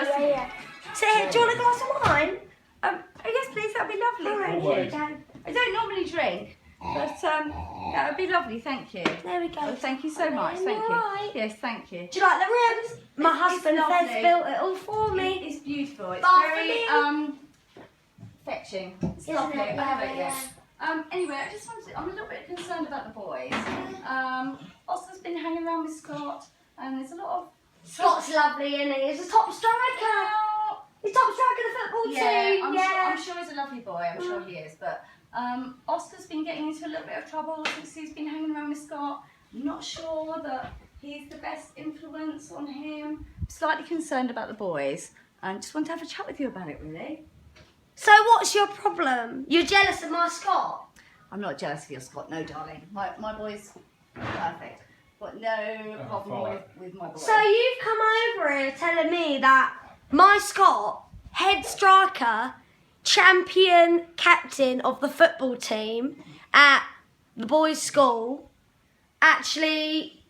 nice to meet you. So here, do you want a glass of wine? Oh yes, please, that'd be lovely. Thank you. I don't normally drink, but that would be lovely. Thank you. There we go. Oh, thank you so much. Thank you. Right. Yes, thank you. Do you like the rooms? My husband has lovely. built it all for me. It's beautiful. It's Bath very fetching. It's Isn't lovely. it? I have it, Yeah. yes. Anyway, I just wanted. I'm a little bit concerned about the boys. Oscar's been hanging around with Scott, and there's a lot of. Scott's lovely, isn't he? He's a top striker. He's top striker of the football team. I'm sure he's a lovely boy. I'm sure he is. But Oscar's been getting into a little bit of trouble since he's been hanging around with Scott. I'm not sure that he's the best influence on him. I'm slightly concerned about the boys, and just want to have a chat with you about it, really. So what's your problem? You're jealous of my Scott? I'm not jealous of your Scott, no, darling. My boy's perfect. Got no problem with my boy. So you've come over here telling me that my Scott, head striker, champion captain of the football team at the boys' school, actually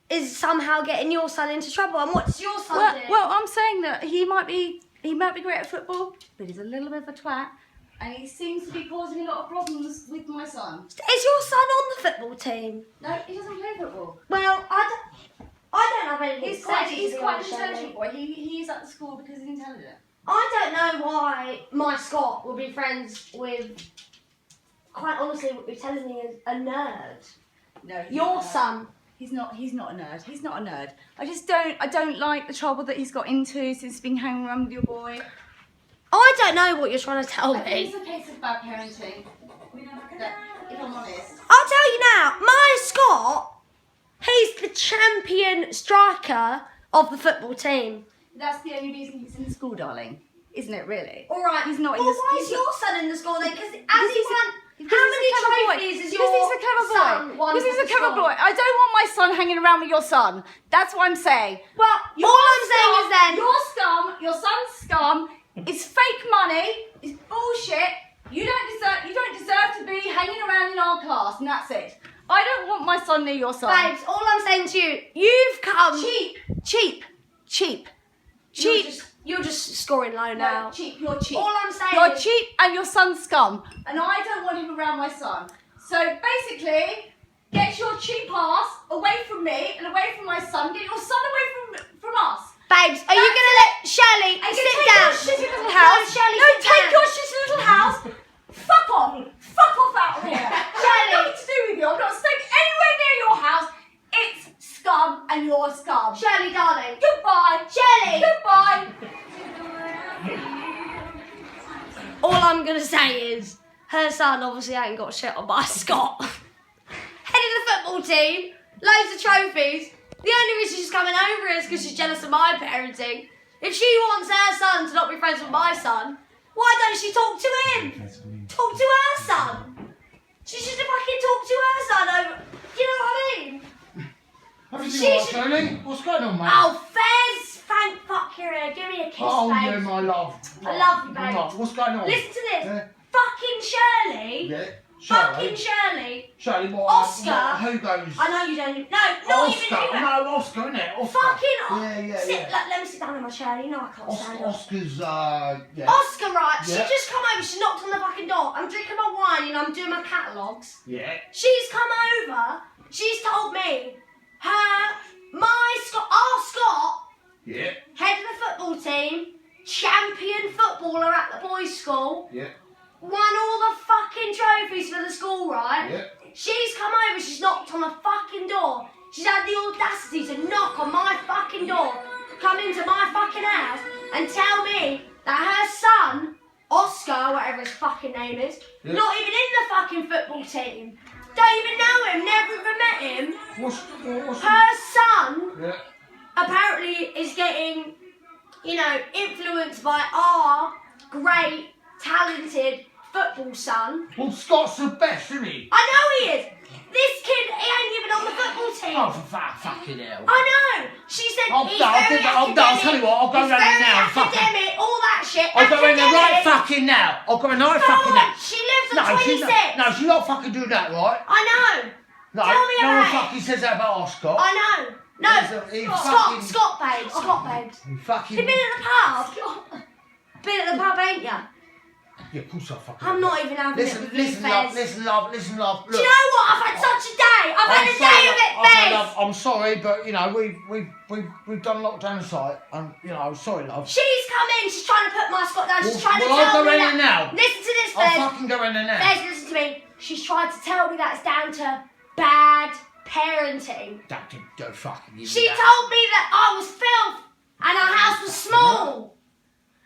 is somehow getting your son into trouble. And what's your son doing? Well, I'm saying that he might be great at football, but he's a little bit of a twat, and he seems to be causing a lot of problems with my son. Is your son on the football team? No, he doesn't play football. Well, I don't have anything He's to quite say to an you, intelligent Shirley. boy. He's at the school because he's intelligent. I don't know why my Scott would be friends with, quite honestly, what you're telling me is a nerd. No, Your son. He's not a nerd. He's not a nerd. I don't like the trouble that he's got into since he's been hanging around with your boy. I don't know what you're trying to tell I think me. it's a case of bad parenting. That, if I'm honest. I'll tell you now, my Scott, he's the champion striker of the football team. That's the only reason he's in the school, darling. Isn't it, really? All right. He's not in Well, the why he's is your son in the school then? Because Because as he won, because how he's a many clever boy. trophies is Because your he's a clever boy. son won Because he's for a the clever school? boy. I don't want my son hanging around with your son. That's what I'm saying. Well, all I'm saying is then, Your son's scum, is fake money, is bullshit. You don't deserve to be hanging around in our class, and that's it. I don't want my son near your son. babes, all I'm saying to you, you've come Cheap. You're just scoring low now. No, cheap. You're cheap. All I'm saying You're is, cheap and your son's scum. And I don't want him around my son. So basically, get your cheap ass away from me and away from my son. Get your son away from us. babes, are you gonna let Shirley And sit take down? your shitty little house. No, Shirley, No, sit take down. your shitty little house. Fuck off. Fuck off out of here. Shirley. Nothing to do with you. I'm not staying anywhere near your house. It's scum and you're scum. Shirley, darling. Goodbye. Shirley. Goodbye. All I'm gonna say is, her son obviously ain't got shit on by Scott. Head of the football team, loads of trophies. The only reason she's coming over is because she's jealous of my parenting. If she wants her son to not be friends with my son, why don't she talk to him? Talk to her son. She should have fucking talked to her son over. You know what I mean? Everything all right, Shirley? What's going on, mate? Oh, Fez, thank fuck you're here. Give me a kiss, Oh, babe. yeah, my love. I love you, babe. Right, what's going on? Listen to this. Yeah. Fucking Shirley. Yeah. Fucking Shirley. Shirley, what? Oscar. Who goes? I know you don't. No, not Oscar. even you. No, Oscar, innit? Oscar. Fucking Yeah. sit. Let me sit down in my chair. You know I can't stand up. Oscar's, yeah. Oscar, right? She Yeah. just come over. She knocked on the fucking door. I'm drinking my wine and I'm doing my catalogues. Yeah. She's come over. She's told me our Scott, Yeah. head of the football team, champion footballer at the boys' school, Yeah. won all the fucking trophies for the school, right? Yeah. She's come over, she's knocked on the fucking door. She's had the audacity to knock on my fucking door, come into my fucking house and tell me that her son, Oscar, whatever his fucking name is, Yeah. not even in the fucking football team. Don't even know him, never even met him. What's Her son Yeah. apparently is getting, influenced by our great, talented football son. Well, Scott's the best, isn't he? I know he is. This kid, he ain't even on the football team. Oh, for fucking hell. I know. She said I'll he's go, very I'll tell you what, I'll go he's round very now, fuck it. academic, all that shit. I'll go in there right Academic. fucking now. I'll go in right Go fucking on, now. she lives No, at she's 26. not, no, she's not fucking doing that, right? I know. No, Tell me no one about it. fucking says that about Oscar. I know. No, He Scott, babe. Scott, babe. He fucking... You've been at the pub? Been at the pub, ain't ya? Yeah, of course I fucking... I'm not even having it with you, listen, love, Fez. listen, love, listen, love. Do you know what? I've had such a day. I've had a day of it, Fez. Love, I'm sorry, but you know we've done a lot down the site, and you know, sorry, love. She's come in. She's trying to put my Scott down. She's Well, trying to I'll tell go me in that. there now. Listen to this, Fez. I'll fucking go in there now. Fez, listen to me. She's tried to tell me that it's down to bad parenting. Don't fucking give me She that. told me that I was filth and our house was small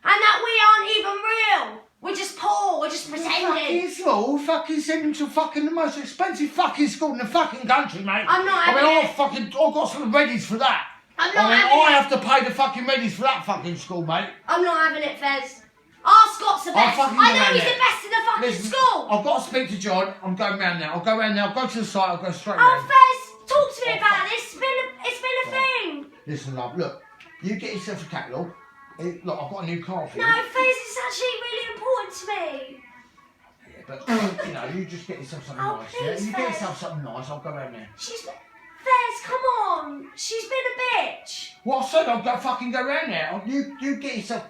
and that we aren't even real. We're just poor. We're just pretending. Fucking small, fucking send him to fucking the most expensive fucking school in the fucking country, mate. I'm not having it. I've got some readies for that. I'm not having I it. have to pay the fucking readies for that fucking school, mate. I'm not having it, Fez. Our Scott's the best. fucking I go know round he's there. the best in the fucking Listen, school. I've got to speak to John. I'm going round now. I'll go round now. I'll go to the site. I'll go straight Oh, round. Fez, talk to me about this. It's been a thing. Listen, love, look. You get yourself a catalogue. Look, I've got a new car for you. No, Fez, it's actually really important to me. Yeah, but, you know, you just get yourself something Oh, nice, please, yeah? You get Fez. yourself something nice. I'll go round there. Fez, come on. She's been a bitch. What I said, I'll fucking go round there. You get yourself...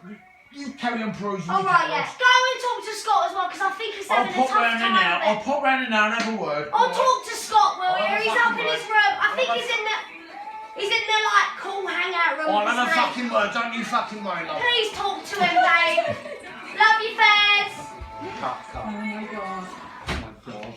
You carry on perusing All your right, yeah. catalogues. Go and talk to Scott as well, because I think he's I'll having a pop tough round there time now. of I'll it. pop round there now and have a word. I'll talk to Scott, will you? I'll have a He's fucking up in his word. room. I think I'll he's have in the... He's in the, like, cool hangout room. I'll with have a his mate. fucking word. Don't you fucking worry, love. Please talk to him, babe. Love you, Fez. Cut. Oh my god. Oh my God.